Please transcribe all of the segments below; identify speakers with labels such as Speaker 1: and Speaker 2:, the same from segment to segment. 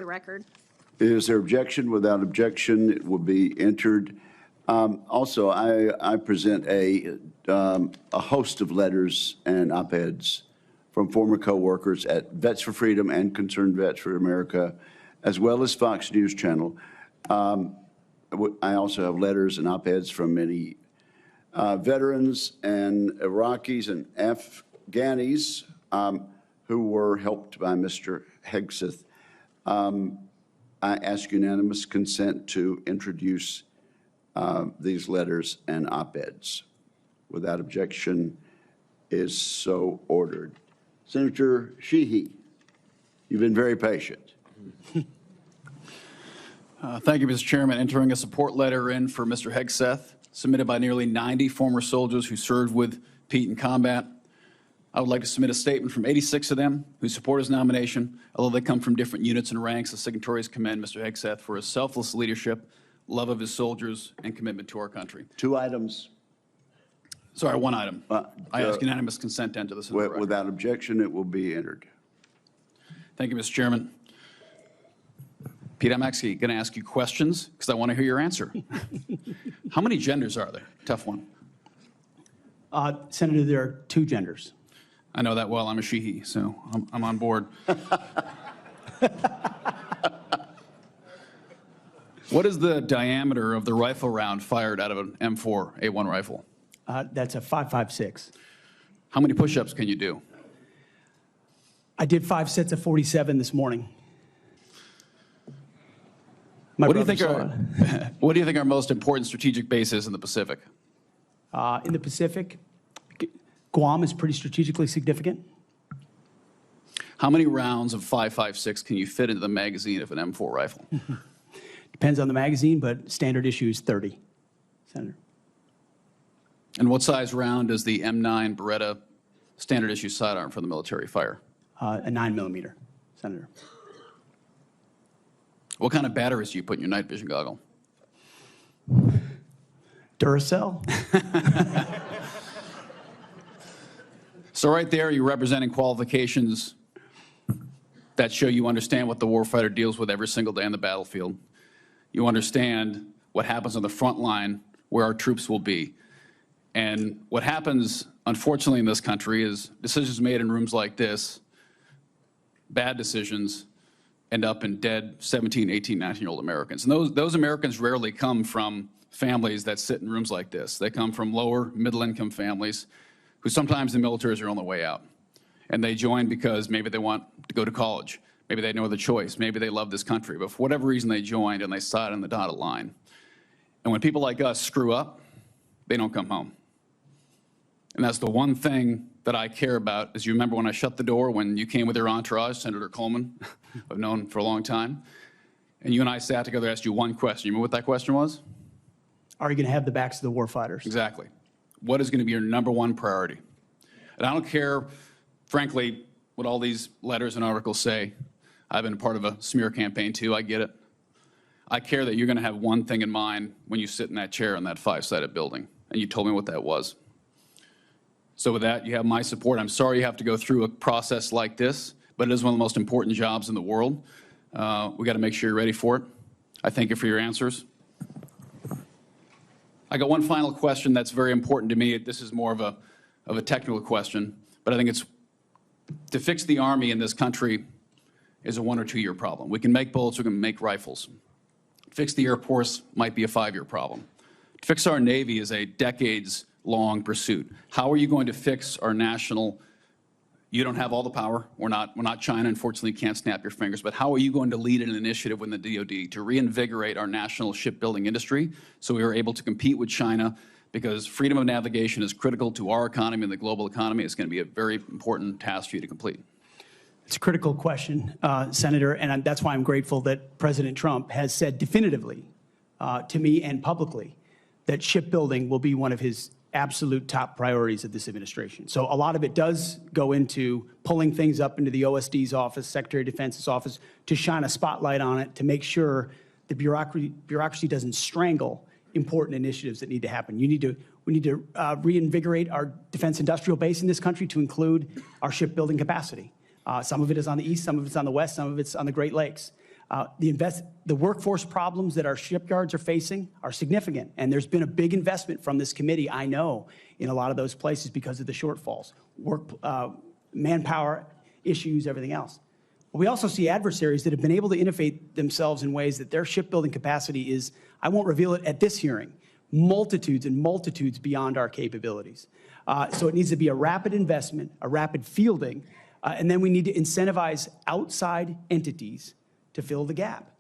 Speaker 1: record.
Speaker 2: Is there objection? Without objection, it will be entered. Also, I present a host of letters and op-eds from former co-workers at Vets for Freedom and Concerned Vets for America, as well as Fox News Channel. I also have letters and op-eds from many veterans and Iraqis and Afghanis who were helped by Mr. Hegseth. I ask unanimous consent to introduce these letters and op-eds. Without objection, is so ordered. Senator Sheehy, you've been very patient.
Speaker 3: Thank you, Mr. Chairman. Entering a support letter in for Mr. Hegseth, submitted by nearly 90 former soldiers who served with Pete in combat. I would like to submit a statement from 86 of them who support his nomination. Although they come from different units and ranks, the signatories commend Mr. Hegseth for his selfless leadership, love of his soldiers, and commitment to our country.
Speaker 2: 2 items.
Speaker 3: Sorry, 1 item. I ask unanimous consent to enter this.
Speaker 2: Without objection, it will be entered.
Speaker 3: Thank you, Mr. Chairman. Pete, I'm actually going to ask you questions because I want to hear your answer. How many genders are there? Tough one.
Speaker 4: Senator, there are 2 genders.
Speaker 3: I know that well. I'm a Sheehy, so I'm on board. What is the diameter of the rifle round fired out of an M4A1 rifle?
Speaker 4: That's a 5.56.
Speaker 3: How many push-ups can you do?
Speaker 4: I did 5 sets of 47 this morning.
Speaker 3: What do you think our most important strategic base is in the Pacific?
Speaker 4: In the Pacific, Guam is pretty strategically significant.
Speaker 3: How many rounds of 5.56 can you fit into the magazine of an M4 rifle?
Speaker 4: Depends on the magazine, but standard issue is 30, Senator.
Speaker 3: And what size round does the M9 Beretta standard issue sidearm for the military fire?
Speaker 4: A 9mm, Senator.
Speaker 3: What kind of batteries do you put in your night vision goggle?
Speaker 4: Duracell.
Speaker 3: So right there, you're representing qualifications that show you understand what the warfighter deals with every single day on the battlefield. You understand what happens on the front line, where our troops will be. And what happens, unfortunately, in this country is decisions made in rooms like this, bad decisions, end up in dead 17, 18, 19-year-old Americans. And those Americans rarely come from families that sit in rooms like this. They come from lower, middle-income families who sometimes the military is their only way out. And they join because maybe they want to go to college. Maybe they had no other choice. Maybe they love this country. But for whatever reason, they joined and they sat on the dotted line. And when people like us screw up, they don't come home. And that's the one thing that I care about. As you remember when I shut the door, when you came with your entourage, Senator Coleman, I've known for a long time, and you and I sat together and asked you one question. You remember what that question was?
Speaker 4: Are you going to have the backs of the warfighters?
Speaker 3: Exactly. What is going to be your #1 priority? And I don't care, frankly, what all these letters and articles say. I've been a part of a smear campaign too, I get it. I care that you're going to have one thing in mind when you sit in that chair in that 5-sided building, and you told me what that was. So with that, you have my support. I'm sorry you have to go through a process like this, but it is one of the most important jobs in the world. We got to make sure you're ready for it. I thank you for your answers. I got one final question that's very important to me. This is more of a technical question, but I think it's to fix the Army in this country is a 1 or 2 year problem. We can make bullets, we can make rifles. Fix the Air Force might be a 5-year problem. To fix our Navy is a decades-long pursuit. How are you going to fix our national? You don't have all the power. We're not China. Unfortunately, you can't snap your fingers. But how are you going to lead an initiative within the DoD to reinvigorate our national shipbuilding industry so we are able to compete with China? Because freedom of navigation is critical to our economy and the global economy. It's going to be a very important task for you to complete.
Speaker 4: It's a critical question, Senator, and that's why I'm grateful that President Trump has said definitively to me and publicly that shipbuilding will be one of his absolute top priorities of this administration. So a lot of it does go into pulling things up into the OSD's office, Secretary of Defense's office, to shine a spotlight on it, to make sure the bureaucracy doesn't strangle important initiatives that need to happen. We need to reinvigorate our defense industrial base in this country to include our shipbuilding capacity. Some of it is on the east, some of it's on the west, some of it's on the Great Lakes. The workforce problems that our shipyards are facing are significant, and there's been a big investment from this committee, I know, in a lot of those places because of the shortfalls, manpower issues, everything else. We also see adversaries that have been able to innovate themselves in ways that their shipbuilding capacity is, I won't reveal it at this hearing, multitudes and multitudes beyond our capabilities. So it needs to be a rapid investment, a rapid fielding, and then we need to incentivize outside entities to fill the gap.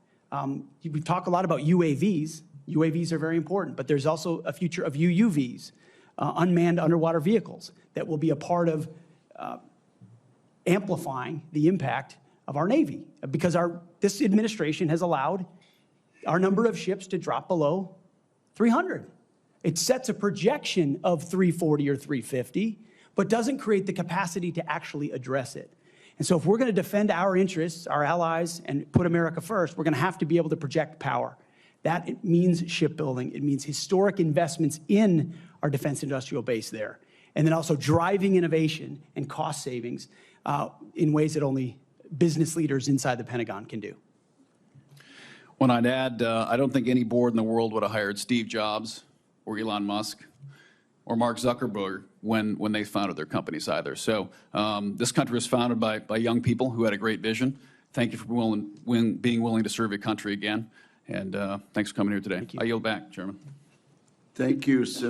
Speaker 4: We've talked a lot about UAVs. UAVs are very important, but there's also a future of UUVs, unmanned underwater vehicles, that will be a part of amplifying the impact of our Navy, because this administration has allowed our number of ships to drop below 300. It sets a projection of 340 or 350, but doesn't create the capacity to actually address it. And so if we're going to defend our interests, our allies, and put America first, we're going to have to be able to project power. That means shipbuilding. It means historic investments in our defense industrial base there. And then also driving innovation and cost savings in ways that only business leaders inside the Pentagon can do.
Speaker 3: When I'd add, I don't think any board in the world would have hired Steve Jobs or Elon Musk or Mark Zuckerberg when they founded their companies either. So this country was founded by young people who had a great vision. Thank you for being willing to serve your country again. And thanks for coming here today. I yield back, Chairman.
Speaker 2: Thank you, Senator.